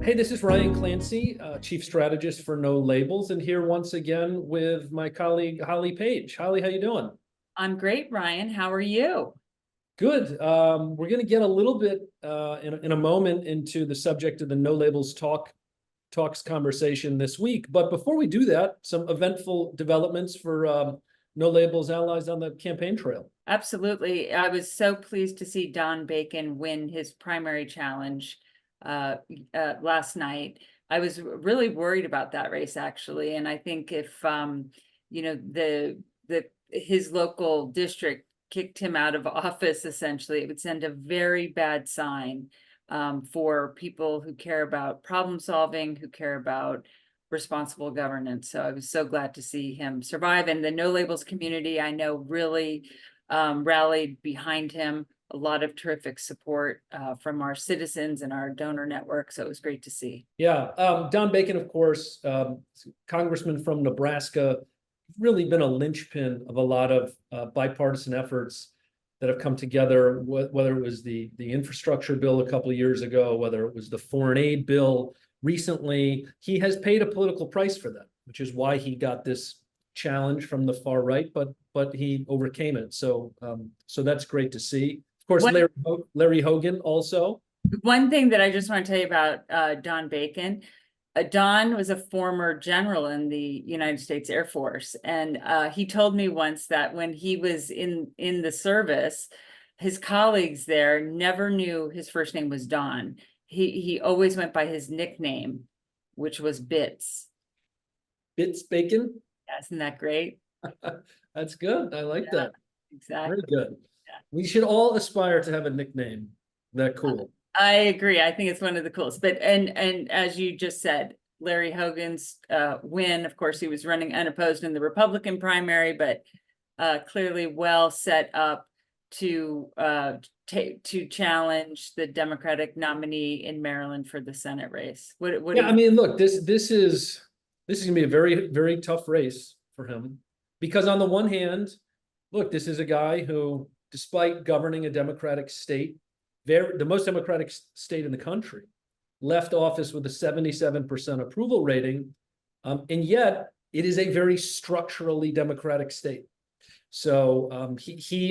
Hey, this is Ryan Clancy, Chief Strategist for No Labels, and here once again with my colleague, Holly Page. Holly, how you doing? I'm great, Ryan. How are you? Good. We're going to get a little bit in a moment into the subject of the No Labels Talks conversation this week. But before we do that, some eventful developments for No Labels allies on the campaign trail. Absolutely. I was so pleased to see Don Bacon win his primary challenge last night. I was really worried about that race, actually, and I think if his local district kicked him out of office, essentially, it would send a very bad sign for people who care about problem solving, who care about responsible governance. So I was so glad to see him survive, and the No Labels community, I know, really rallied behind him. A lot of terrific support from our citizens and our donor network. So it was great to see. Yeah, Don Bacon, of course, congressman from Nebraska, really been a linchpin of a lot of bipartisan efforts that have come together, whether it was the infrastructure bill a couple of years ago, whether it was the foreign aid bill recently. He has paid a political price for that, which is why he got this challenge from the far right, but he overcame it. So that's great to see. Of course, Larry Hogan also. One thing that I just want to tell you about Don Bacon. Don was a former general in the United States Air Force, and he told me once that when he was in the service, his colleagues there never knew his first name was Don. He always went by his nickname, which was Bits. Bits Bacon? Yeah, isn't that great? That's good. I like that. Exactly. Very good. Yeah. We should all aspire to have a nickname that cool. I agree. I think it's one of the coolest. But and as you just said, Larry Hogan's win, of course, he was running unopposed in the Republican primary, but clearly well set up to challenge the Democratic nominee in Maryland for the Senate race. I mean, look, this is gonna be a very, very tough race for him, because on the one hand, look, this is a guy who, despite governing a Democratic state, the most Democratic state in the country, left office with a 77% approval rating, and yet it is a very structurally Democratic state. So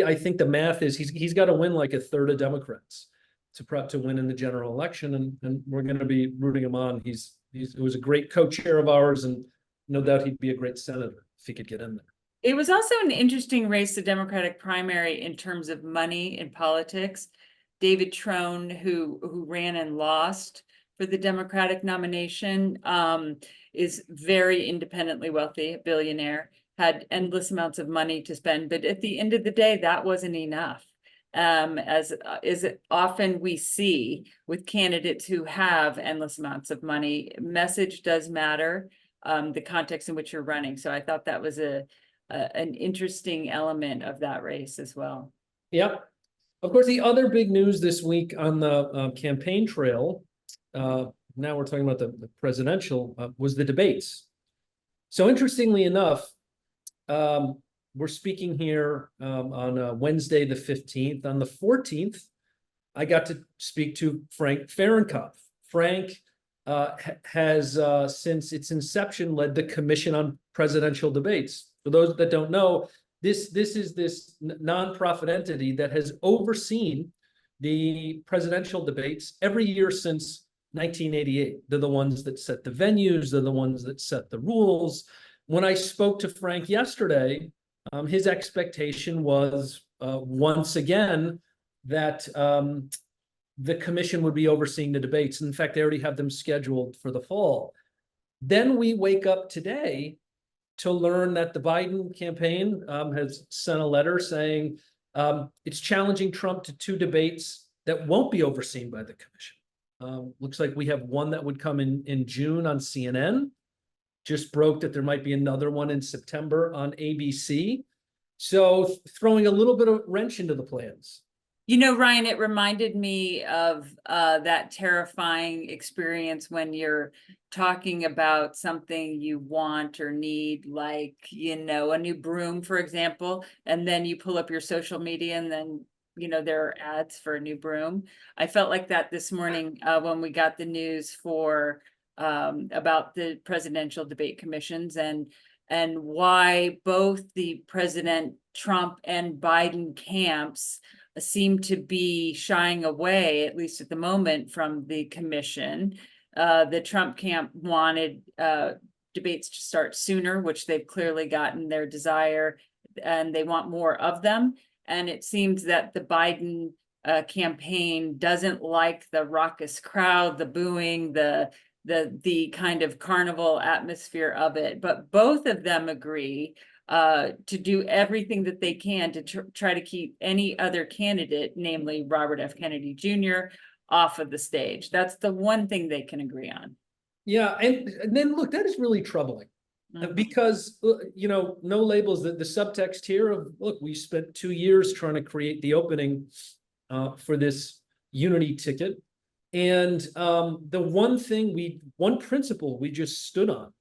I think the math is he's got to win like a third of Democrats to win in the general election, and we're going to be rooting him on. He was a great co-chair of ours, and no doubt he'd be a great senator if he could get in there. It was also an interesting race, the Democratic primary, in terms of money in politics. David Trone, who ran and lost for the Democratic nomination, is very independently wealthy, a billionaire, had endless amounts of money to spend. But at the end of the day, that wasn't enough. As often we see with candidates who have endless amounts of money, message does matter, the context in which you're running. So I thought that was an interesting element of that race as well. Yep. Of course, the other big news this week on the campaign trail, now we're talking about the presidential, was the debates. So interestingly enough, we're speaking here on Wednesday, the 15th. On the 14th, I got to speak to Frank Fahrenkopf. Frank has, since its inception, led the Commission on Presidential Debates. For those that don't know, this is this nonprofit entity that has overseen the presidential debates every year since 1988. They're the ones that set the venues. They're the ones that set the rules. When I spoke to Frank yesterday, his expectation was once again that the commission would be overseeing the debates. In fact, they already have them scheduled for the fall. Then we wake up today to learn that the Biden campaign has sent a letter saying it's challenging Trump to two debates that won't be overseen by the commission. Looks like we have one that would come in June on CNN. Just broke that there might be another one in September on ABC. So throwing a little bit of wrench into the plans. You know, Ryan, it reminded me of that terrifying experience when you're talking about something you want or need, like, a new broom, for example, and then you pull up your social media and then there are ads for a new broom. I felt like that this morning when we got the news for about the presidential debate commissions and why both the President Trump and Biden camps seem to be shying away, at least at the moment, from the commission. The Trump camp wanted debates to start sooner, which they've clearly gotten their desire, and they want more of them. And it seems that the Biden campaign doesn't like the raucous crowd, the booing, the kind of carnival atmosphere of it. But both of them agree to do everything that they can to try to keep any other candidate, namely Robert F. Kennedy Jr., off of the stage. That's the one thing they can agree on. Yeah, and then look, that is really troubling. Because, no labels, the subtext here of, look, we spent 2 years trying to create the opening for this unity ticket. And the one principle we just stood on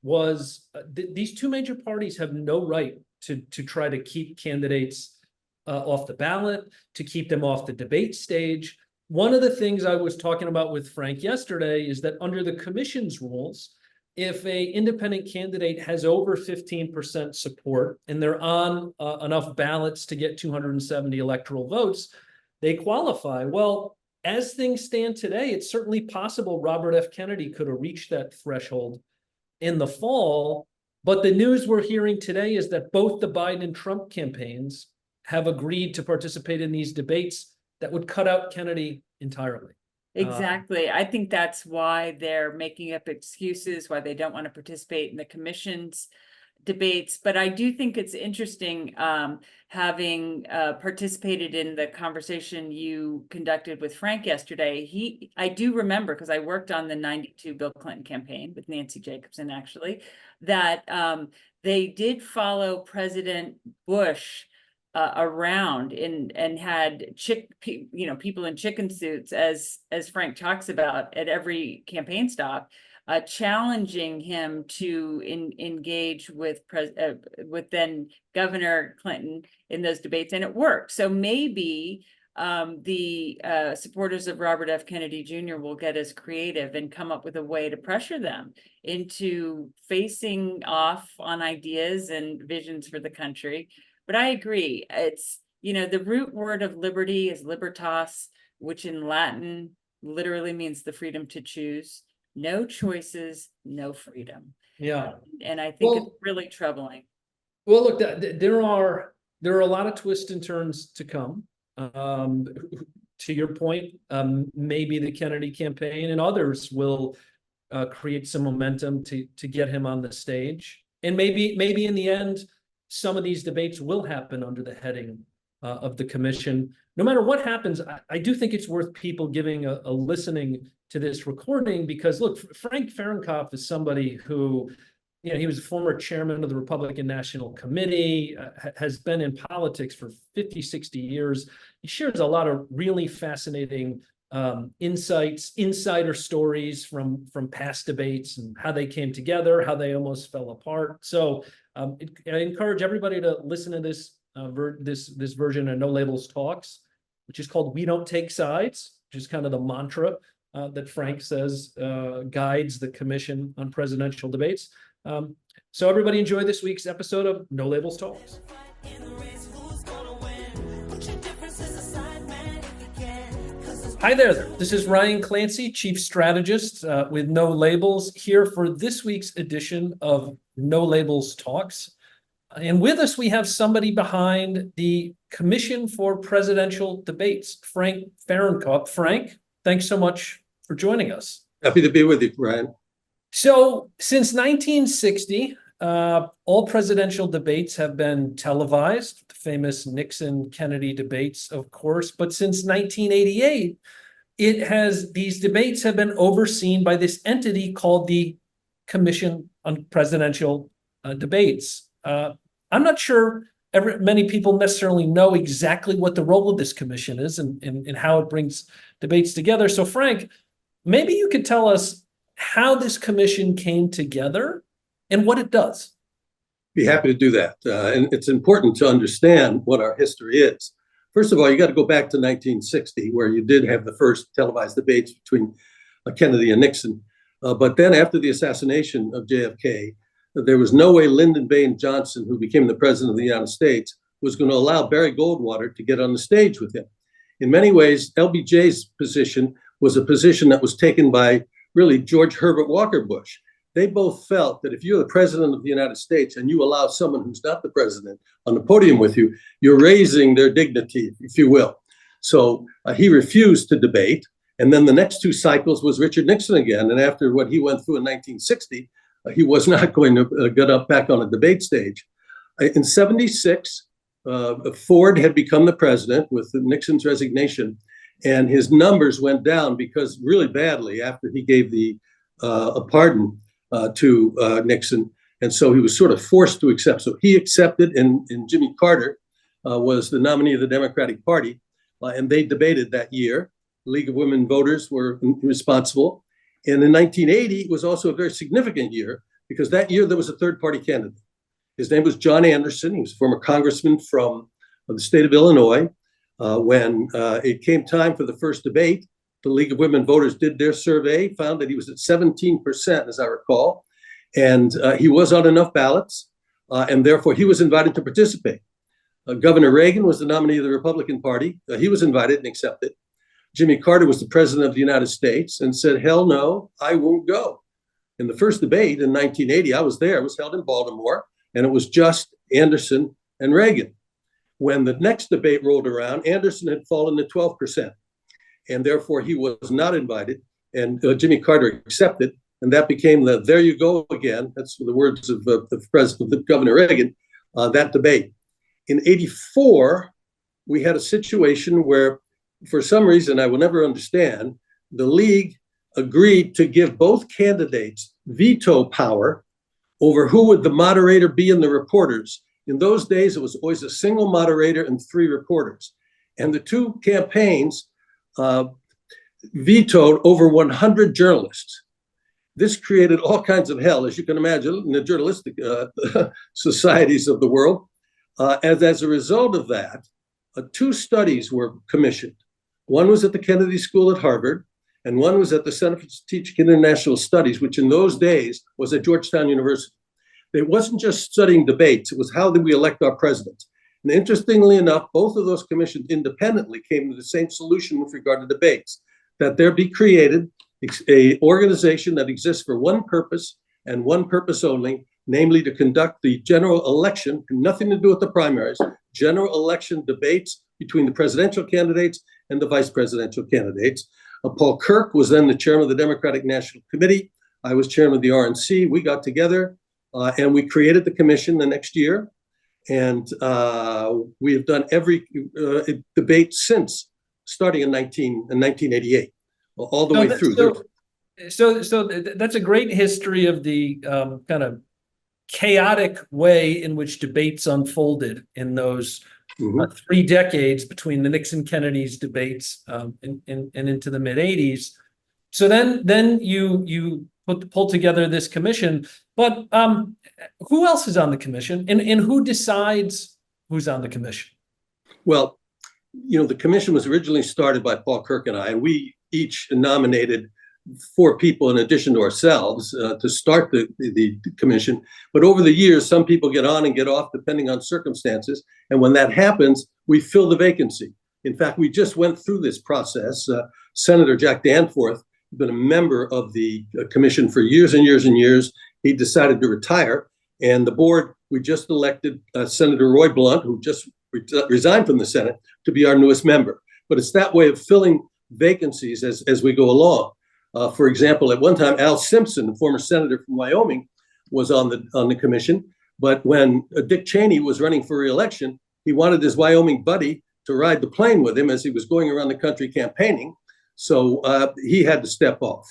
was these two major parties have no right to try to keep candidates off the ballot, to keep them off the debate stage. One of the things I was talking about with Frank yesterday is that under the commission's rules, if a independent candidate has over 15% support and they're on enough ballots to get 270 electoral votes, they qualify. Well, as things stand today, it's certainly possible Robert F. Kennedy could have reached that threshold in the fall. But the news we're hearing today is that both the Biden and Trump campaigns have agreed to participate in these debates that would cut out Kennedy entirely. Exactly. I think that's why they're making up excuses, why they don't want to participate in the commission's debates. But I do think it's interesting having participated in the conversation you conducted with Frank yesterday. I do remember, because I worked on the 92 Bill Clinton campaign with Nancy Jacobson, actually, that they did follow President Bush around and had people in chicken suits, as Frank talks about, at every campaign stop, challenging him to engage with then Governor Clinton in those debates, and it worked. So maybe the supporters of Robert F. Kennedy Jr. will get as creative and come up with a way to pressure them into facing off on ideas and visions for the country. But I agree. It's, the root word of liberty is libertas, which in Latin literally means the freedom to choose. No choices, no freedom. Yeah. And I think it's really troubling. Well, look, there are a lot of twists and turns to come. To your point, maybe the Kennedy campaign and others will create some momentum to get him on the stage. And maybe in the end, some of these debates will happen under the heading of the commission. No matter what happens, I do think it's worth people giving a listening to this recording, because look, Frank Fahrenkopf is somebody who, he was a former chairman of the Republican National Committee, has been in politics for 50, 60 years. He shares a lot of really fascinating insights, insider stories from past debates and how they came together, how they almost fell apart. So I encourage everybody to listen to this this version of No Labels Talks, which is called "We Don't Take Sides," which is kind of the mantra that Frank says guides the Commission on Presidential Debates. So everybody enjoy this week's episode of No Labels Talks. Hi there. This is Ryan Clancy, Chief Strategist with No Labels, here for this week's edition of No Labels Talks. And with us, we have somebody behind the Commission for Presidential Debates, Frank Fahrenkopf. Frank, thanks so much for joining us. Happy to be with you, Ryan. So since 1960, all presidential debates have been televised, the famous Nixon-Kennedy debates, of course. But since 1988, these debates have been overseen by this entity called the Commission on Presidential Debates. I'm not sure many people necessarily know exactly what the role of this commission is and how it brings debates together. So Frank, maybe you could tell us how this commission came together and what it does. Be happy to do that. And it's important to understand what our history is. First of all, you got to go back to 1960, where you did have the first televised debates between Kennedy and Nixon. But then after the assassination of JFK, there was no way Lyndon Baines Johnson, who became the president of the United States, was going to allow Barry Goldwater to get on the stage with him. In many ways, LBJ's position was a position that was taken by really George Herbert Walker Bush. They both felt that if you're the president of the United States and you allow someone who's not the president on the podium with you, you're raising their dignity, if you will. So he refused to debate. And then the next two cycles was Richard Nixon again. And after what he went through in 1960, he was not going to get up back on a debate stage. In 76, Ford had become the president with Nixon's resignation, and his numbers went down because really badly after he gave a pardon to Nixon. And so he was sort of forced to accept. So he accepted, and Jimmy Carter was the nominee of the Democratic Party, and they debated that year. The League of Women Voters were responsible. And in 1980, it was also a very significant year because that year there was a third party candidate. His name was John Anderson. He was a former congressman from the state of Illinois. When it came time for the first debate, the League of Women Voters did their survey, found that he was at 17%, as I recall, and he was on enough ballots, and therefore he was invited to participate. Governor Reagan was the nominee of the Republican Party. He was invited and accepted. Jimmy Carter was the president of the United States and said, hell no, I won't go. In the first debate in 1980, I was there. It was held in Baltimore, and it was just Anderson and Reagan. When the next debate rolled around, Anderson had fallen to 12%, and therefore he was not invited, and Jimmy Carter accepted, and that became the there you go again. That's the words of the president, of Governor Reagan, that debate. In 84, we had a situation where, for some reason I will never understand, the League agreed to give both candidates veto power over who would the moderator be and the reporters. In those days, it was always a single moderator and 3 reporters. And the two campaigns vetoed over 100 journalists. This created all kinds of hell, as you can imagine, in the journalistic societies of the world. As a result of that, 2 studies were commissioned. One was at the Kennedy School at Harvard, and one was at the Center for Strategic International Studies, which in those days was at Georgetown University. It wasn't just studying debates, it was how did we elect our president. And interestingly enough, both of those commissions independently came to the same solution with regard to debates, that there be created an organization that exists for one purpose and one purpose only, namely to conduct the general election, nothing to do with the primaries, general election debates between the presidential candidates and the vice presidential candidates. Paul Kirk was then the chairman of the Democratic National Committee. I was chairman of the RNC. We got together and we created the commission the next year. And we have done every debate since, starting in 1988, all the way through. So that's a great history of the kind of chaotic way in which debates unfolded in those 3 decades between the Nixon-Kennedy's debates and into the mid-'80s. So then you pull together this commission, but who else is on the commission, and who decides who's on the commission? Well, you know, the commission was originally started by Paul Kirk and I, and we each nominated 4 people in addition to ourselves to start the commission. But over the years, some people get on and get off depending on circumstances. And when that happens, we fill the vacancy. In fact, we just went through this process. Senator Jack Danforth has been a member of the commission for years and years and years. He decided to retire. And the board, we just elected Senator Roy Blunt, who just resigned from the Senate, to be our newest member. But it's that way of filling vacancies as we go along. For example, at one time, Al Simpson, a former senator from Wyoming, was on the commission. But when Dick Cheney was running for re-election, he wanted his Wyoming buddy to ride the plane with him as he was going around the country campaigning. So he had to step off.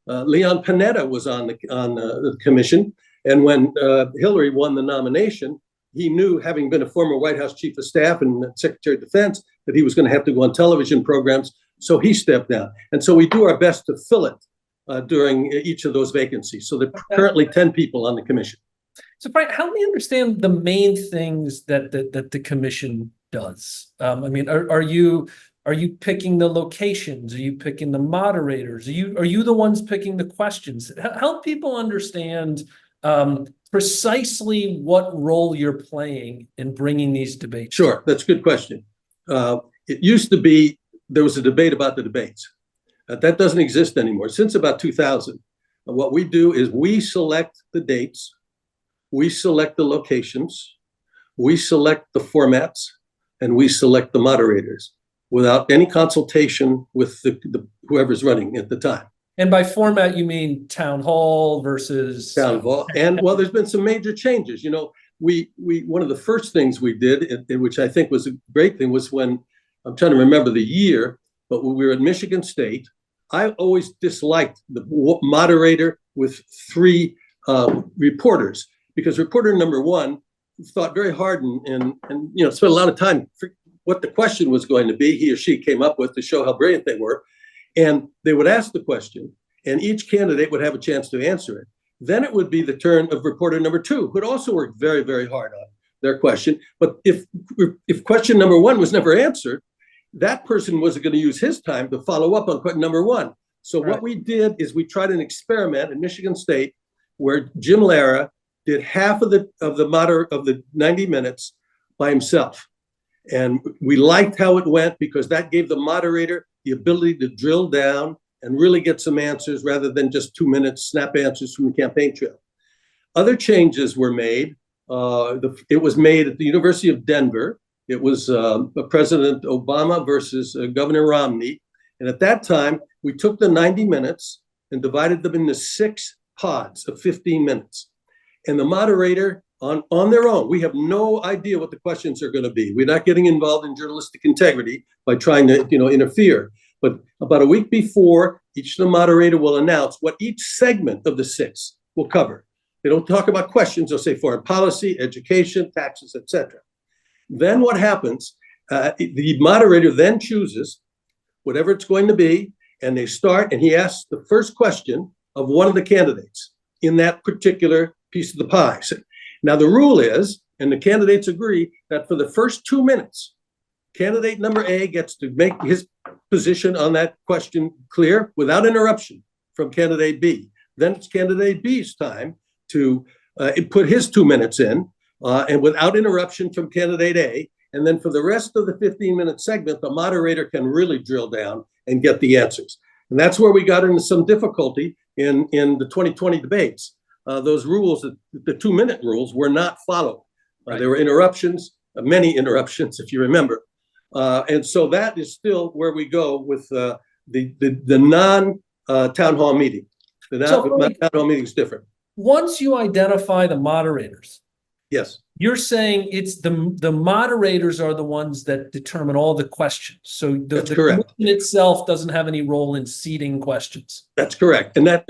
Leon Panetta was on the commission. And when Hillary won the nomination, he knew, having been a former White House chief of staff and Secretary of Defense, that he was going to have to go on television programs. So he stepped down. And so we do our best to fill it during each of those vacancies. So there are currently 10 people on the commission. So Brian, help me understand the main things that the commission does? I mean, are you picking the locations? Are you picking the moderators? Are you the ones picking the questions? Help people understand precisely what role you're playing in bringing these debates. Sure, that's a good question. It used to be there was a debate about the debates. That doesn't exist anymore. Since about 2000, what we do is we select the dates, we select the locations, we select the formats, and we select the moderators without any consultation with the whoever's running at the time. And by format, you mean town hall versus Town hall. And well, there's been some major changes. You know, we one of the first things we did, which I think was a great thing, was when, I'm trying to remember the year, but when we were at Michigan State, I always disliked the moderator with three reporters, because reporter number one thought very hard and you know, spent a lot of time for what the question was going to be. He or she came up with to show how brilliant they were. And they would ask the question, and each candidate would have a chance to answer it. Then it would be the turn of reporter number two, who'd also worked very, very hard on their question. But if question number one was never answered, that person was going to use his time to follow up on question number one. So what we did is we tried an experiment in Michigan State where Jim Lara did half of the 90 minutes by himself. And we liked how it went because that gave the moderator the ability to drill down and really get some answers rather than just 2 minutes snap answers from the campaign trail. Other changes were made. It was made at the University of Denver. It was President Obama versus Governor Romney. And at that time, we took the 90 minutes and divided them into 6 pods of 15 minutes. And the moderator, on their own, we have no idea what the questions are going to be. We're not getting involved in journalistic integrity by trying to, interfere. But about a week before, each of the moderator will announce what each segment of the 6 will cover. They don't talk about questions. They'll say foreign policy, education, taxes, etc. Then what happens, the moderator then chooses whatever it's going to be, and they start, and he asks the first question of one of the candidates in that particular piece of the pie. So, now the rule is, and the candidates agree, that for the first 2 minutes, candidate number A gets to make his position on that question clear without interruption from candidate B. Then it's candidate B's time to put his 2 minutes in, and without interruption from candidate A. And then for the rest of the 15-minute segment, the moderator can really drill down and get the answers. And that's where we got into some difficulty in the 2020 debates. Those rules, the 2-minute rules, were not followed. There were interruptions, many interruptions, if you remember. And so that is still where we go with the non-town hall meeting. The town hall meeting is different. Once you identify the moderators, yes, you're saying it's the moderators are the ones that determine all the questions. So the commission itself doesn't have any role in seeding questions. That's correct. And that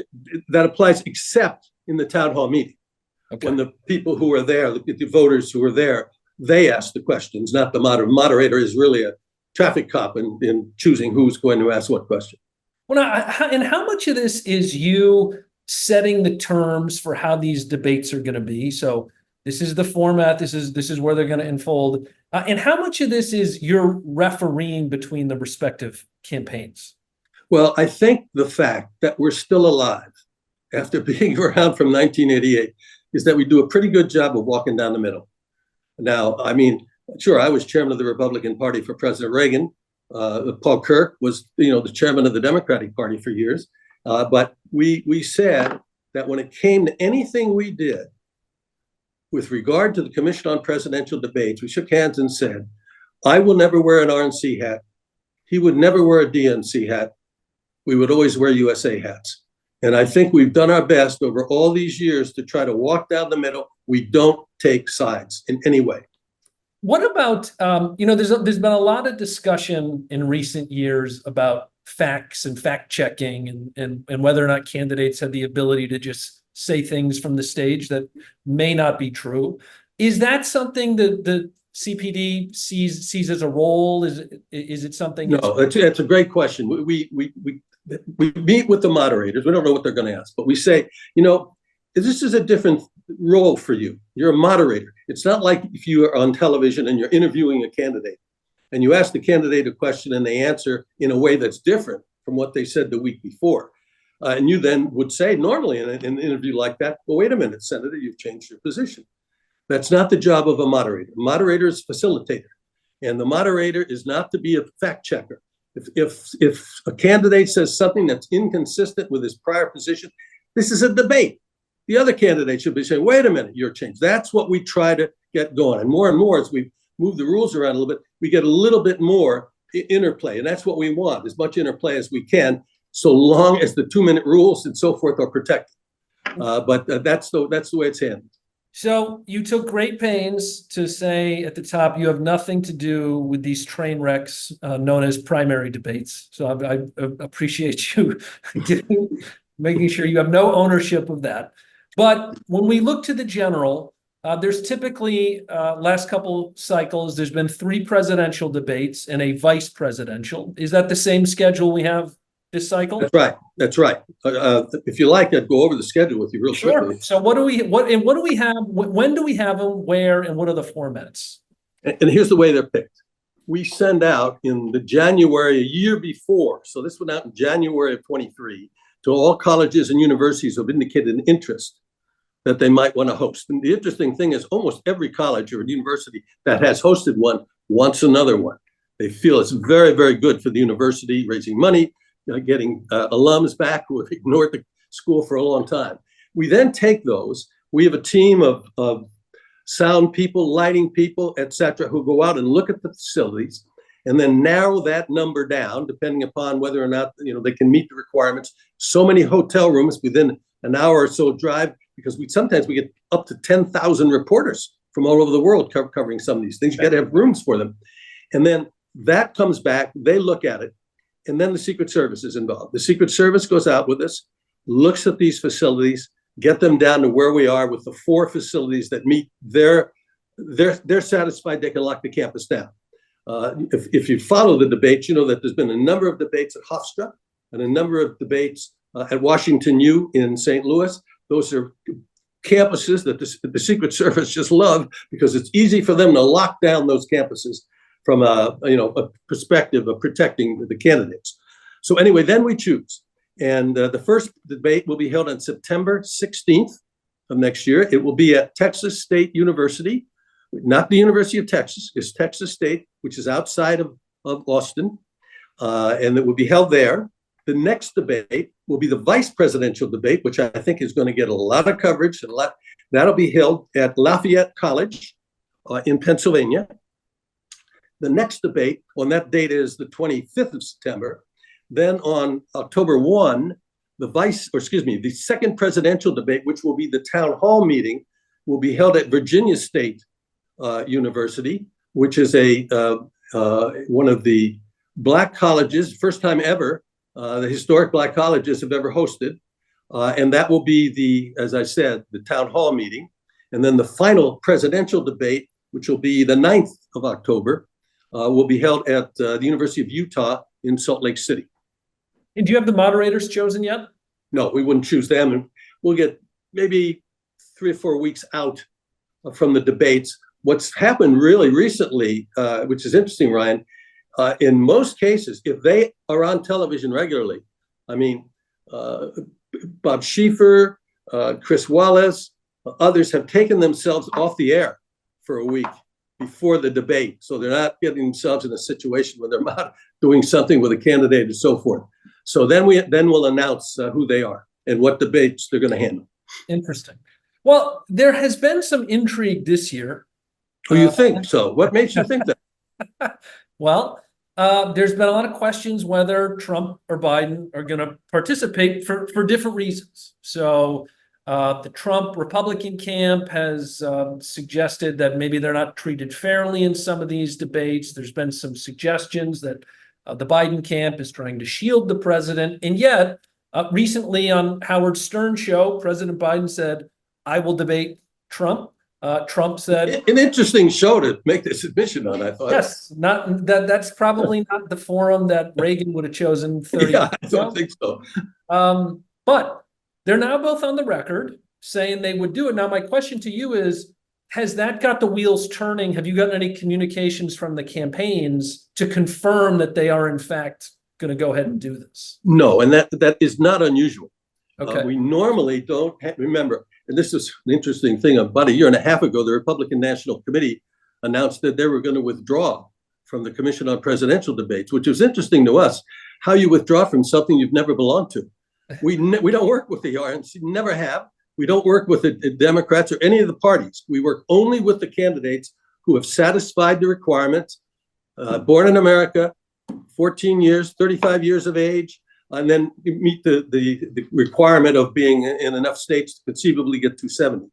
applies except in the town hall meeting. Okay. When the people who are there, the voters who are there, they ask the questions, not the moderator. Moderator is really a traffic cop in choosing who's going to ask what question. Well, and how much of this is you setting the terms for how these debates are going to be? So this is the format. This is where they're going to unfold. And how much of this is you're refereeing between the respective campaigns? Well, I think the fact that we're still alive after being around from 1988 is that we do a pretty good job of walking down the middle. Now, I mean, sure, I was chairman of the Republican Party for President Reagan. Paul Kirk was, the chairman of the Democratic Party for years. But we said that when it came to anything we did with regard to the Commission on Presidential Debates, we shook hands and said, I will never wear an RNC hat. He would never wear a DNC hat. We would always wear USA hats. And I think we've done our best over all these years to try to walk down the middle. We don't take sides in any way. What about, there's been a lot of discussion in recent years about facts and fact checking and whether or not candidates have the ability to just say things from the stage that may not be true. Is that something that the CPD sees as a role? Is it something? No, that's a great question. We meet with the moderators. We don't know what they're going to ask, but we say, this is a different role for you. You're a moderator. It's not like if you are on television and you're interviewing a candidate and you ask the candidate a question and they answer in a way that's different from what they said the week before. And you then would say, normally in an interview like that, well, wait a minute, Senator, you've changed your position. That's not the job of a moderator. A moderator is a facilitator. And the moderator is not to be a fact checker. If a candidate says something that's inconsistent with his prior position, this is a debate. The other candidate should be saying, wait a minute, you're changed. That's what we try to get going. And more as we move the rules around a little bit, we get a little bit more interplay. And that's what we want, as much interplay as we can, so long as the 2-minute rules and so forth are protected. But that's the way it's handled. So you took great pains to say at the top you have nothing to do with these train wrecks known as primary debates. So I appreciate you making sure you have no ownership of that. But when we look to the general, there's typically last couple cycles, there's been 3 presidential debates and a vice presidential. Is that the same schedule we have this cycle? That's right. That's right. If you like, I'd go over the schedule with you real quickly. So what do we have? When do we have them? Where and what are the formats? And here's the way they're picked. We send out in the January, a year before. So this went out in January of 23 to all colleges and universities who have indicated an interest that they might want to host. And the interesting thing is almost every college or university that has hosted one wants another one. They feel it's very, very good for the university, raising money, getting alums back who have ignored the school for a long time. We then take those. We have a team of sound people, lighting people, et cetera, who go out and look at the facilities and then narrow that number down, depending upon whether or not they can meet the requirements. So many hotel rooms within an hour or so drive, because sometimes we get up to 10,000 reporters from all over the world covering some of these things. You got to have rooms for them. And then that comes back, they look at it, and then the Secret Service is involved. The Secret Service goes out with us, looks at these facilities, get them down to where we are with the 4 facilities that meet they're satisfied they can lock the campus down. If you follow the debates, you know that there's been a number of debates at Hofstra and a number of debates at Washington U in St. Louis. Those are campuses that the Secret Service just love because it's easy for them to lock down those campuses from a perspective of protecting the candidates. So anyway, then we choose. And the first debate will be held on September 16th of next year. It will be at Texas State University, not the University of Texas, it's Texas State, which is outside of Austin. And it will be held there. The next debate will be the vice presidential debate, which I think is going to get a lot of coverage. That'll be held at Lafayette College in Pennsylvania. The next debate on that date is the 25th of September. Then on October 1, the second presidential debate, which will be the town hall meeting, will be held at Virginia State University, which is one of the Black colleges, first time ever, the historic Black colleges have ever hosted. And that will be as I said, the town hall meeting. And then the final presidential debate, which will be the 9th of October, will be held at the University of Utah in Salt Lake City. And do you have the moderators chosen yet? No, we wouldn't choose them. And we'll get maybe 3 or 4 weeks out from the debates. What's happened really recently, which is interesting, Ryan, in most cases, if they are on television regularly, I mean, Bob Schieffer, Chris Wallace, others have taken themselves off the air for a week before the debate. So they're not getting themselves in a situation where they're not doing something with a candidate and so forth. So then we'll announce who they are and what debates they're going to handle. Interesting. Well, there has been some intrigue this year. Oh, you think so? What makes you think that? Well, there's been a lot of questions whether Trump or Biden are going to participate for different reasons. So the Trump Republican camp has suggested that maybe they're not treated fairly in some of these debates. There's been some suggestions that the Biden camp is trying to shield the president. And yet, recently on Howard Stern's show, President Biden said, "I will debate Trump." Trump said, an interesting show to make this admission on, I thought. Yes, not that's probably not the forum that Reagan would have chosen 30 years ago. I don't think so. But they're now both on the record. saying they would do it. Now, my question to you is, has that got the wheels turning? Have you gotten any communications from the campaigns to confirm that they are in fact going to go ahead and do this? No, and that is not unusual. Okay. We normally don't remember, and this is an interesting thing. About a year and a half ago, the Republican National Committee announced that they were going to withdraw from the Commission on Presidential Debates, which was interesting to us. How you withdraw from something you've never belonged to? We don't work with the RNC, never have. We don't work with the Democrats or any of the parties. We work only with the candidates who have satisfied the requirements, born in America, 14 years, 35 years of age, and then meet the requirement of being in enough states to conceivably get 270.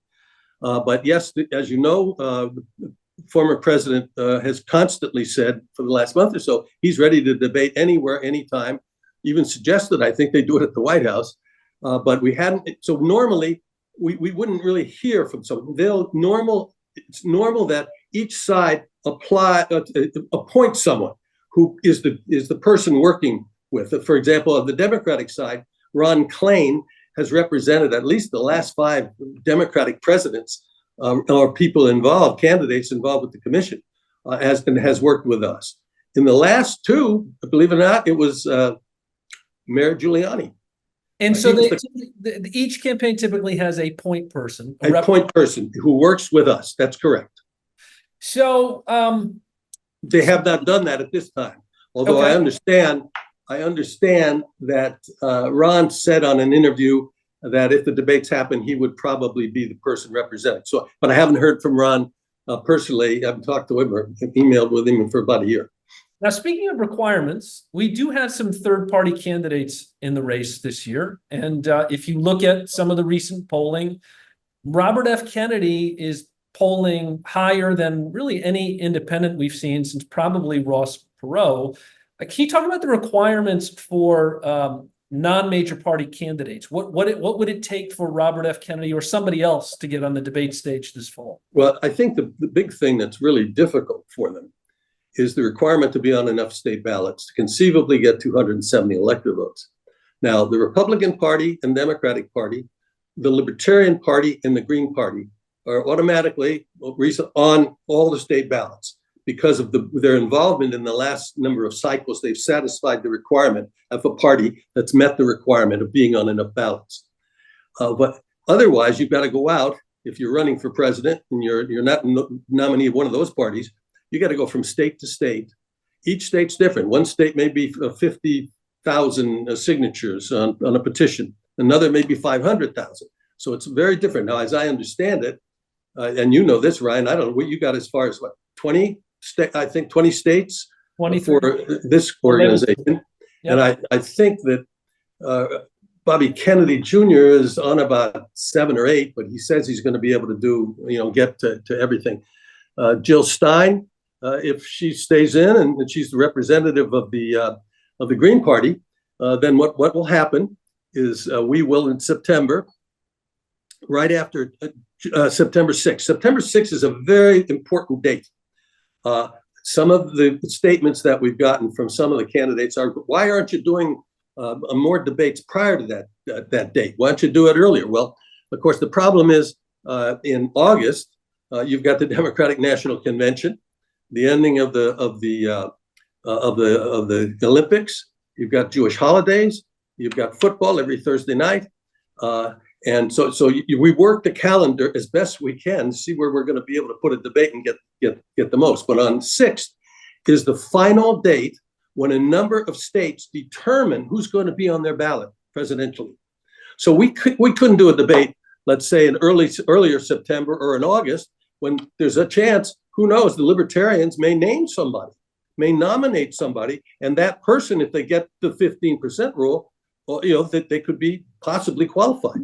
But yes, as you know, the former president has constantly said for the last month or so, he's ready to debate anywhere, anytime, even suggested, I think they do it at the White House. But we hadn't, so normally we wouldn't really hear from someone. It's normal that each side appoint someone who is the person working with. For example, on the Democratic side, Ron Klain has represented at least the last 5 Democratic presidents or people involved, candidates involved with the commission, has worked with us. In the last 2, believe it or not, it was Mayor Giuliani. And so each campaign typically has a point person. A point person who works with us. That's correct. So they have not done that at this time. Although okay. I understand that Ron said on an interview that if the debates happen, he would probably be the person representing. So, but I haven't heard from Ron personally. I've talked to him or emailed with him for about a year. Now, speaking of requirements, we do have some third-party candidates in the race this year. And if you look at some of the recent polling, Robert F. Kennedy is polling higher than really any independent we've seen since probably Ross Perot. Can you talk about the requirements for non-major party candidates? What would it take for Robert F. Kennedy or somebody else to get on the debate stage this fall? Well, I think the big thing that's really difficult for them is the requirement to be on enough state ballots to conceivably get 270 elector votes. Now, the Republican Party and Democratic Party, the Libertarian Party and the Green Party are automatically on all the state ballots because of their involvement in the last number of cycles. They've satisfied the requirement of a party that's met the requirement of being on enough ballots. But otherwise, you've got to go out if you're running for president and you're not nominee of one of those parties. You got to go from state to state. Each state's different. One state may be 50,000 signatures on a petition. Another may be 500,000. So it's very different. Now, as I understand it, and you know this, Ryan, I don't know what you got as far as 20 states 23. For this organization. Yep. And I think that Bobby Kennedy Jr. is on about 7 or 8, but he says he's going to be able to get to everything. Jill Stein, if she stays in and she's the representative of the Green Party, then what will happen is we will in September, right after September 6th. September 6th is a very important date. Some of the statements that we've gotten from some of the candidates are, why aren't you doing more debates prior to that date? Why don't you do it earlier? Well, of course, the problem is in August, you've got the Democratic National Convention, the ending of the Olympics. You've got Jewish holidays. You've got football every Thursday night, and so we work the calendar as best we can, see where we're going to be able to put a debate and get the most. But on 6th is the final date when a number of states determine who's going to be on their ballot presidentially. So we couldn't do a debate, let's say in earlier September or in August, when there's a chance, who knows, the Libertarians may name somebody, may nominate somebody, and that person, if they get the 15% rule, well, that they could be possibly qualified.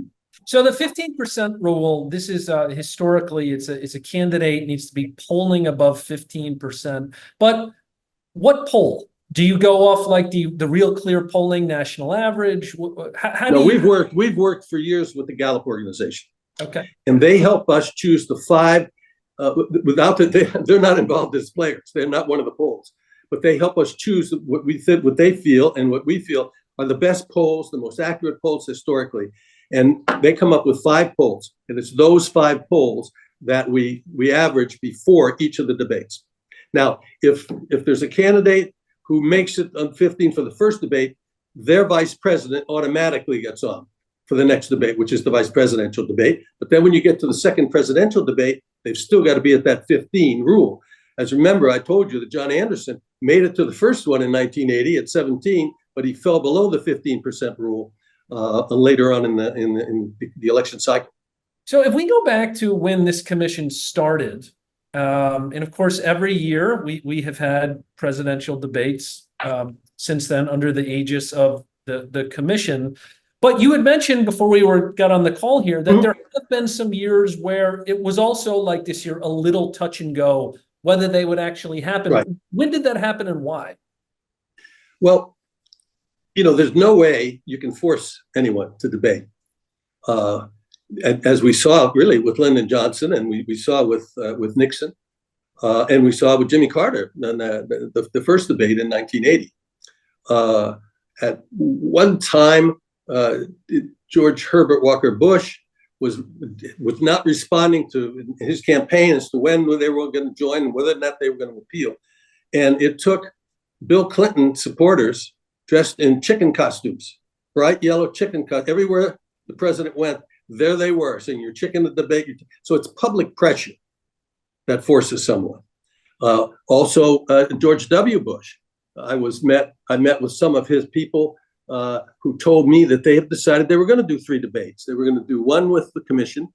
So the 15% rule, this is historically, it's a candidate needs to be polling above 15%. But what poll? Do you go off like the Real Clear polling national average? We've worked for years with the Gallup organization. Okay. And they help us choose the 5 they're not involved as players. They're not one of the polls, but they help us choose what they feel and what we feel are the best polls, the most accurate polls historically. And they come up with 5 polls. And it's those 5 polls that we average before each of the debates. Now, if there's a candidate who makes it on 15 for the first debate, their vice president automatically gets on for the next debate, which is the vice presidential debate. But then when you get to the second presidential debate, they've still got to be at that 15 rule. As remember, I told you that John Anderson made it to the first one in 1980 at 17, but he fell below the 15% rule later on in the election cycle. So if we go back to when this commission started, and of course, every year we have had presidential debates since then under the aegis of the commission. But you had mentioned before we got on the call here that there have been some years where it was also like this year, a little touch and go, whether they would actually happen. Right. When did that happen and why? Well, there's no way you can force anyone to debate. As we saw really with Lyndon Johnson, and we saw with Nixon, and we saw with Jimmy Carter in the first debate in 1980. At one time, George Herbert Walker Bush was not responding to his campaign as to when they were going to join and whether or not they were going to appeal. And it took Bill Clinton supporters dressed in chicken costumes, bright yellow chicken costumes. Everywhere the president went, there they were saying, "You're chicken to debate." So it's public pressure that forces someone. Also, George W. Bush. I met with some of his people who told me that they have decided they were going to do 3 debates. They were going to do one with the commission,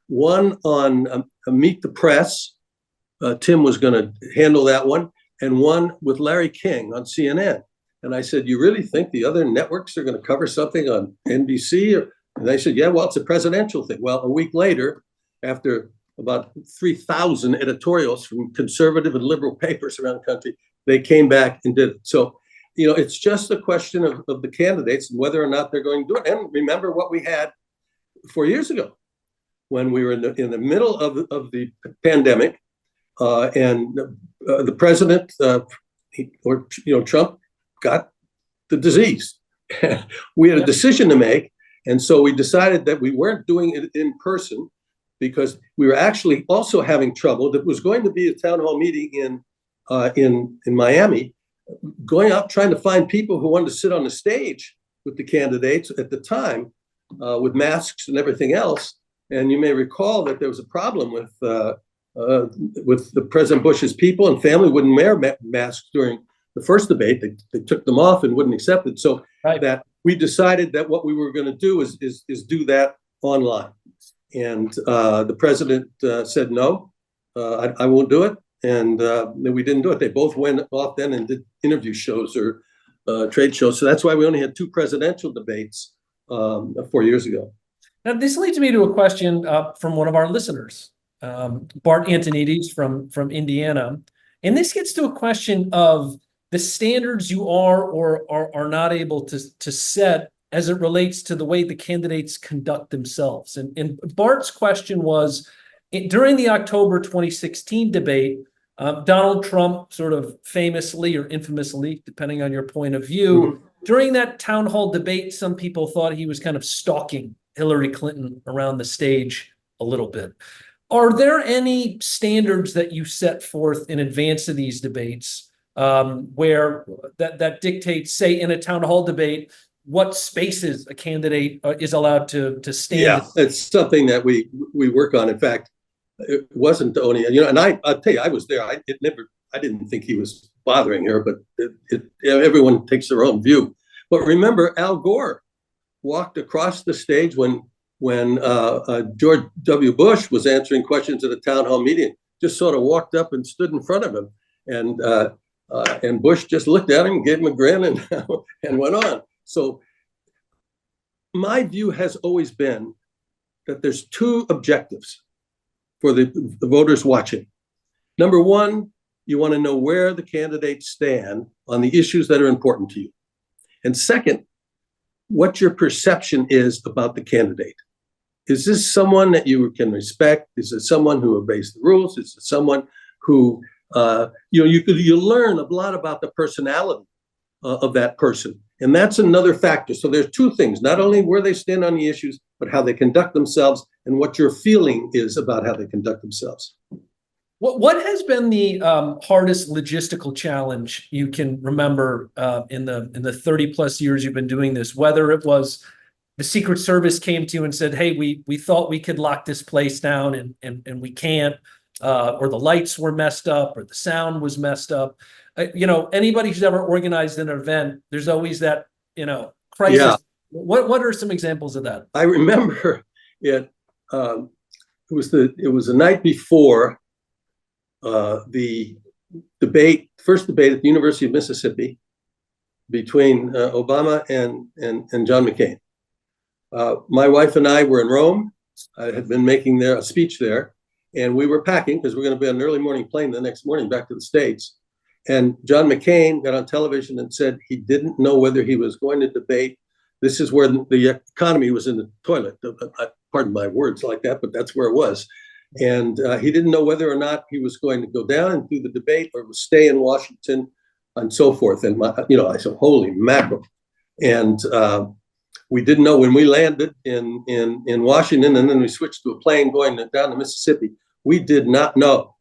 one on Meet the Press. Tim was going to handle that one, and one with Larry King on CNN. And I said, "You really think the other networks are going to cover something on NBC?" And they said, "Yeah, well, it's a presidential thing." Well, a week later, after about 3,000 editorials from conservative and liberal papers around the country, they came back and did it. So, it's just a question of the candidates and whether or not they're going to do it. And remember what we had 4 years ago when we were in the middle of the pandemic, and the president Trump got the disease. We had a decision to make, and so we decided that we weren't doing it in person because we were actually also having trouble. There was going to be a town hall meeting in Miami, going out trying to find people who wanted to sit on the stage with the candidates at the time, with masks and everything else. And you may recall that there was a problem with the President Bush's people and family wouldn't wear masks during the first debate. They took them off and wouldn't accept it. So that we decided that what we were going to do is do that online. And the president said, "No, I won't do it." And then we didn't do it. They both went off then and did interview shows or trade shows. So that's why we only had 2 presidential debates 4 years ago. Now, this leads me to a question from one of our listeners, Bart Antonides from Indiana. And this gets to a question of the standards you are or are not able to set as it relates to the way the candidates conduct themselves. And Bart's question was, during the October 2016 debate, Donald Trump sort of famously or infamously, depending on your point of view, during that town hall debate, some people thought he was kind of stalking Hillary Clinton around the stage a little bit. Are there any standards that you set forth in advance of these debates where that dictates, say, in a town hall debate, what spaces a candidate is allowed to stand? Yeah, it's something that we work on. In fact, it wasn't only, and I'll tell you, I was there. I didn't think he was bothering her, but everyone takes their own view. But remember, Al Gore walked across the stage when George W. Bush was answering questions at a town hall meeting, just sort of walked up and stood in front of him. And Bush just looked at him, gave him a grin, and went on. So my view has always been that there's 2 objectives for the voters watching. Number one, you want to know where the candidates stand on the issues that are important to you. And second, what your perception is about the candidate. Is this someone that you can respect? Is it someone who obeys the rules? Is it someone who, you learn a lot about the personality of that person. And that's another factor. So there's two things, not only where they stand on the issues, but how they conduct themselves and what your feeling is about how they conduct themselves. What has been the hardest logistical challenge you can remember in the 30 plus years you've been doing this? Whether it was the Secret Service came to you and said, "Hey, we thought we could lock this place down and we can't," or the lights were messed up, or the sound was messed up. Anybody who's ever organized an event, there's always that crisis. Yeah. What are some examples of that? I remember it. It was the night before the first debate at the University of Mississippi between Obama and John McCain. My wife and I were in Rome. I had been making a speech there, and we were packing because we're going to be on an early morning plane the next morning back to the States. And John McCain got on television and said he didn't know whether he was going to debate. This is where the economy was in the toilet. Pardon my words like that, but that's where it was. And he didn't know whether or not he was going to go down and do the debate or stay in Washington and so forth. And I said, holy mackerel. And we didn't know when we landed in Washington, and then we switched to a plane going down to Mississippi. We did not know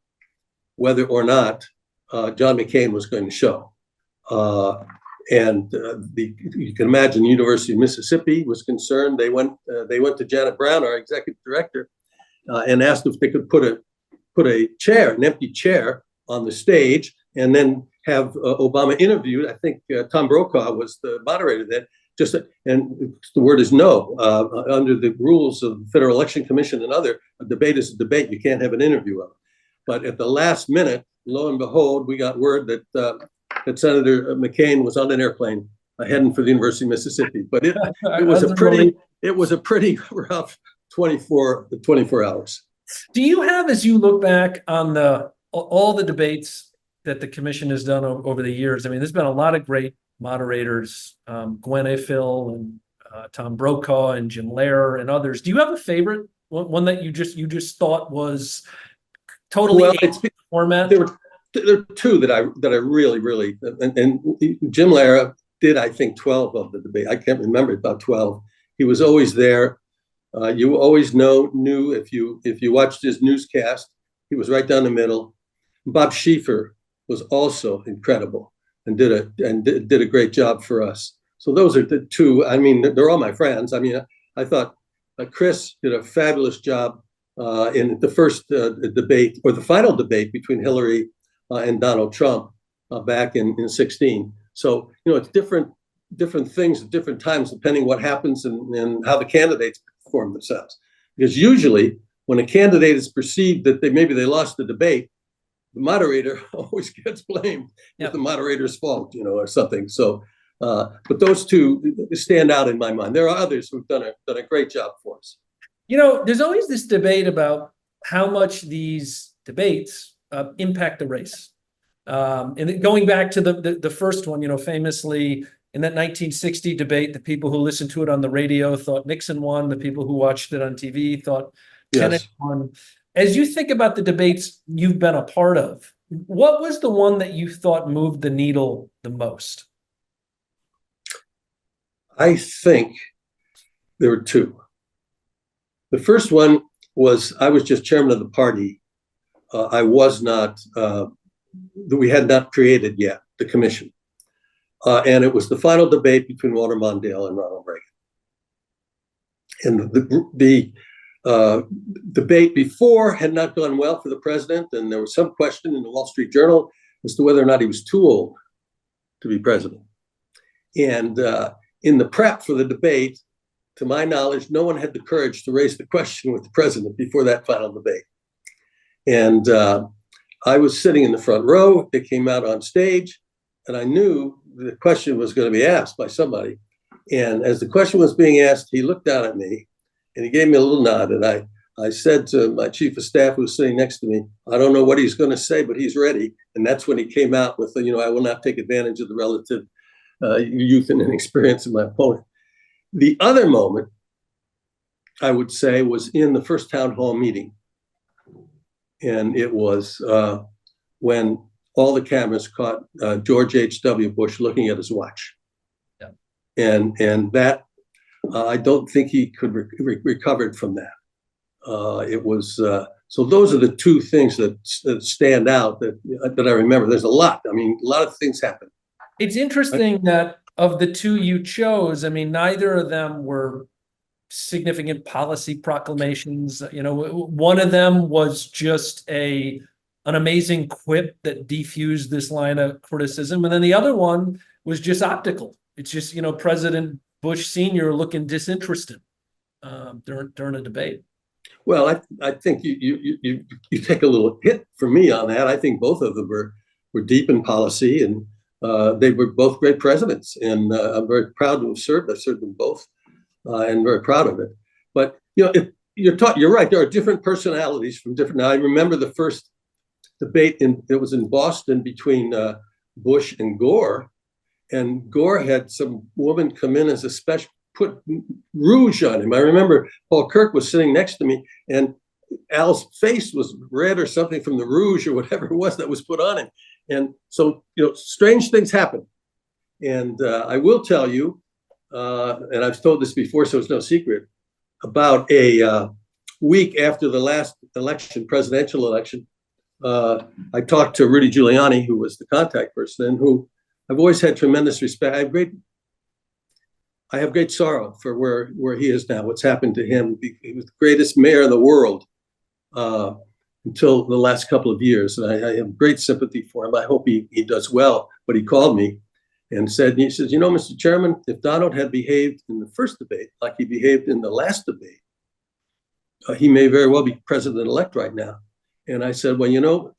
whether or not John McCain was going to show. You can imagine the University of Mississippi was concerned. They went to Janet Brown, our executive director, and asked if they could put a chair, an empty chair, on the stage, and then have Obama interviewed. I think Tom Brokaw was the moderator then. And the word is no. Under the rules of the Federal Election Commission and a debate is a debate. You can't have an interview of it. But at the last minute, lo and behold, we got word that Senator McCain was on an airplane heading for the University of Mississippi. But it was a pretty rough 24 hours. Do you have, as you look back on all the debates that the commission has done over the years? I mean, there's been a lot of great moderators, Gwen Ifill and Tom Brokaw and Jim Lehrer and others. Do you have a favorite one that you just thought was totally format? There are two that I really and Jim Lehrer did, I think, 12 of the debate. I can't remember, about 12. He was always there. You always knew if you watched his newscast, he was right down the middle. Bob Schieffer was also incredible and did a great job for us. So those are the two. I mean, they're all my friends. I mean, I thought Chris did a fabulous job in the first debate, or the final debate, between Hillary and Donald Trump back in 2016. So it's different things at different times depending what happens and how the candidates perform themselves. Because usually when a candidate is perceived that maybe they lost the debate, the moderator always gets blamed. Yep. It's the moderator's fault, or something. So, but those two stand out in my mind. There are others who've done a great job for us. There's always this debate about how much these debates impact the race. And going back to the first one, famously in that 1960 debate, the people who listened to it on the radio thought Nixon won. The people who watched it on TV thought Kennedy won. As you think about the debates you've been a part of, what was the one that you thought moved the needle the most? I think there were two. The first one was, I was just chairman of the party. I was not, we had not created yet the commission. And it was the final debate between Walter Mondale and Ronald Reagan. And the debate before had not gone well for the president, and there was some question in the Wall Street Journal as to whether or not he was too old to be president. And in the prep for the debate, to my knowledge, no one had the courage to raise the question with the president before that final debate. And I was sitting in the front row. They came out on stage, and I knew the question was going to be asked by somebody. And as the question was being asked, he looked down at me and he gave me a little nod. And I said to my chief of staff who was sitting next to me, I don't know what he's going to say, but he's ready. And that's when he came out with, I will not take advantage of the relative youth and inexperience of my opponent. The other moment, I would say, was in the first town hall meeting. And it was when all the cameras caught George H.W. Bush looking at his watch. Yeah. And that, I don't think he could recovered from that. It was, so those are the two things that stand out that I remember. There's a lot. I mean, a lot of things happen. It's interesting that of the two you chose, I mean, neither of them were significant policy proclamations. You know, one of them was just an amazing quip that defused this line of criticism, and then the other one was just optical. It's just, you know, President Bush Sr. looking disinterested during a debate. Well, I think you take a little hit from me on that. I think both of them were deep in policy, and they were both great presidents, and I'm very proud to have served. I served them both, and very proud of it. But you know, if you're right. There are different personalities from different. Now, I remember the first debate it was in Boston between Bush and Gore, and Gore had some woman come in as a special, put rouge on him. I remember Paul Kirk was sitting next to me, and Al's face was red or something from the rouge or whatever it was that was put on him. And so, you know, strange things happen. And I will tell you, and I've told this before, so it's no secret, about a week after the last election, presidential election, I talked to Rudy Giuliani, who was the contact person, and who I've always had tremendous respect. I have great sorrow for where he is now, what's happened to him. He was the greatest mayor in the world until the last couple of years. And I have great sympathy for him. I hope he does well. But he called me and he says, you know, Mr. Chairman, if Donald had behaved in the first debate like he behaved in the last debate, he may very well be president-elect right now. And I said, well, you know,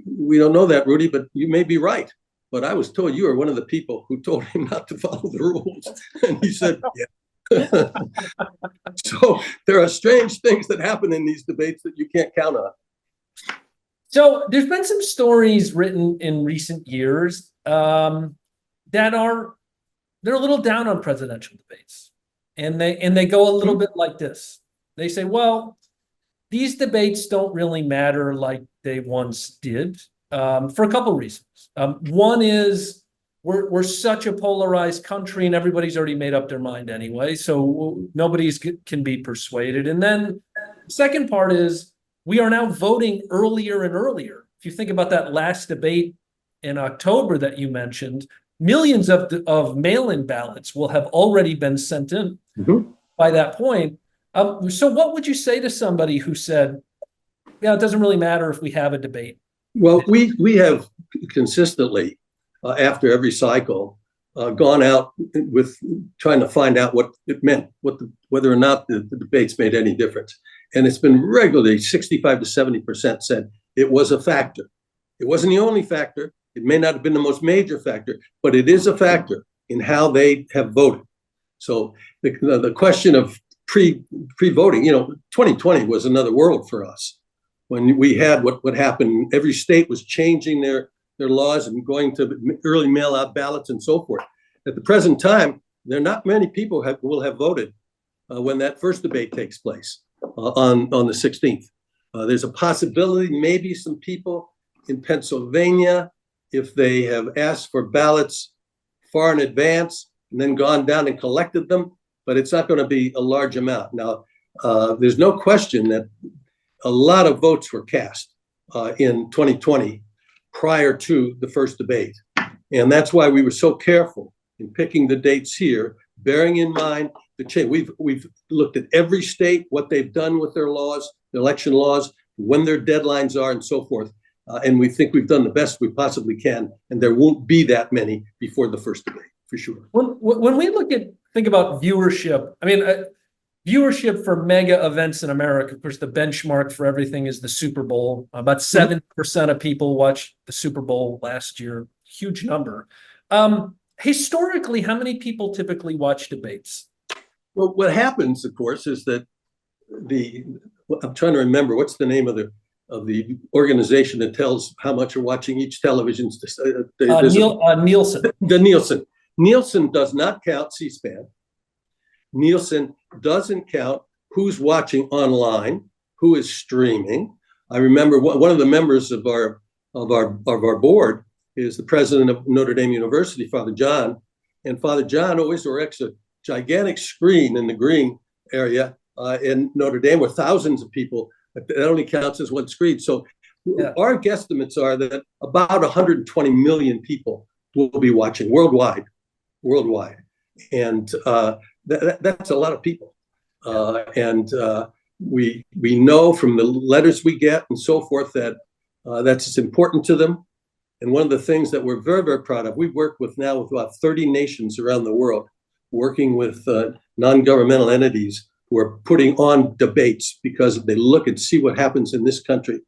we don't know that, Rudy, but you may be right. But I was told you are one of the people who told him not to follow the rules. And he said, yeah. So there are strange things that happen in these debates that you can't count on. So there's been some stories written in recent years that they're a little down on presidential debates. And they go a little bit like this. They say, well, these debates don't really matter like they once did. For a couple of reasons. One is we're such a polarized country and everybody's already made up their mind anyway, so nobody can be persuaded. And then the second part is we are now voting earlier and earlier. If you think about that last debate in October that you mentioned, millions of mail-in ballots will have already been sent in by that point. So what would you say to somebody who said, yeah, it doesn't really matter if we have a debate? Well, we have consistently, after every cycle, gone out with trying to find out what it meant, whether or not the debates made any difference. And it's been regularly 65 to 70% said it was a factor. It wasn't the only factor. It may not have been the most major factor, but it is a factor in how they have voted. So the question of pre-voting, you know, 2020 was another world for us. When we had what happened, every state was changing their laws and going to early mail-out ballots and so forth. At the present time, there are not many people will have voted when that first debate takes place on the 16th. There's a possibility maybe some people in Pennsylvania, if they have asked for ballots far in advance and then gone down and collected them, but it's not going to be a large amount. Now, there's no question that a lot of votes were cast in 2020 prior to the first debate. And that's why we were so careful in picking the dates here, bearing in mind the change. We've looked at every state, what they've done with their laws, the election laws, when their deadlines are and so forth. And we think we've done the best we possibly can. And there won't be that many before the first debate, for sure. When we think about viewership, I mean, viewership for mega events in America, of course, the benchmark for everything is the Super Bowl. About 7% of people watched the Super Bowl last year. Huge number. Historically, how many people typically watch debates? Well, what happens, of course, is that I'm trying to remember what's the name of the organization that tells how much are watching each television. Nielsen. The Nielsen. Nielsen does not count C-SPAN. Nielsen doesn't count who's watching online, who is streaming. I remember one of the members of our of our board is the president of Notre Dame University, Father John. And Father John always erects a gigantic screen in the green area in Notre Dame where thousands of people, that only counts as one screen. So our guesstimates are that about 120 million people will be watching worldwide. And that's a lot of people. We know from the letters we get and so forth that that's important to them. And one of the things that we're very, very proud of, we've worked with now with about 30 nations around the world, working with non-governmental entities who are putting on debates because they look and see what happens in this country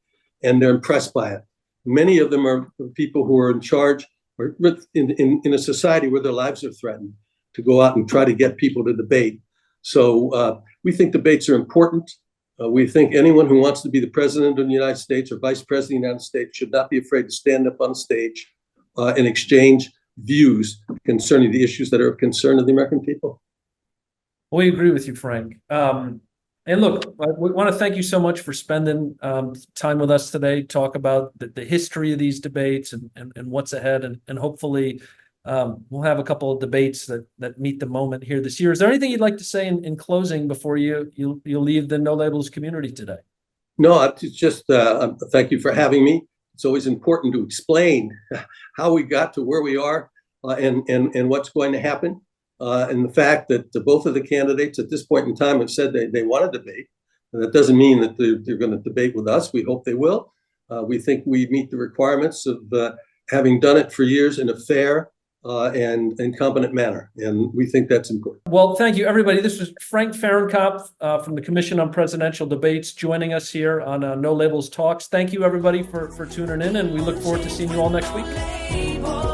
and they're impressed by it. Many of them are people who are in charge or in a society where their lives are threatened to go out and try to get people to debate. So we think debates are important. We think anyone who wants to be the president of the United States or vice president of the United States should not be afraid to stand up on stage and exchange views concerning the issues that are of concern to the American people. We agree with you, Frank. And look, we want to thank you so much for spending time with us today, talk about the history of these debates and what's ahead. And hopefully we'll have a couple of debates that meet the moment here this year. Is there anything you'd like to say in closing before you leave the No Labels community today? No, it's just thank you for having me. It's always important to explain how we got to where we are and what's going to happen. And the fact that both of the candidates at this point in time have said they want to debate. And that doesn't mean that they're going to debate with us. We hope they will. We think we meet the requirements of having done it for years in a fair and competent manner. And we think that's important. Well, thank you, everybody. This was Frank Fahrenkopf from the Commission on Presidential Debates joining us here on No Labels Talks. Thank you, everybody, for tuning in, and we look forward to seeing you all next week.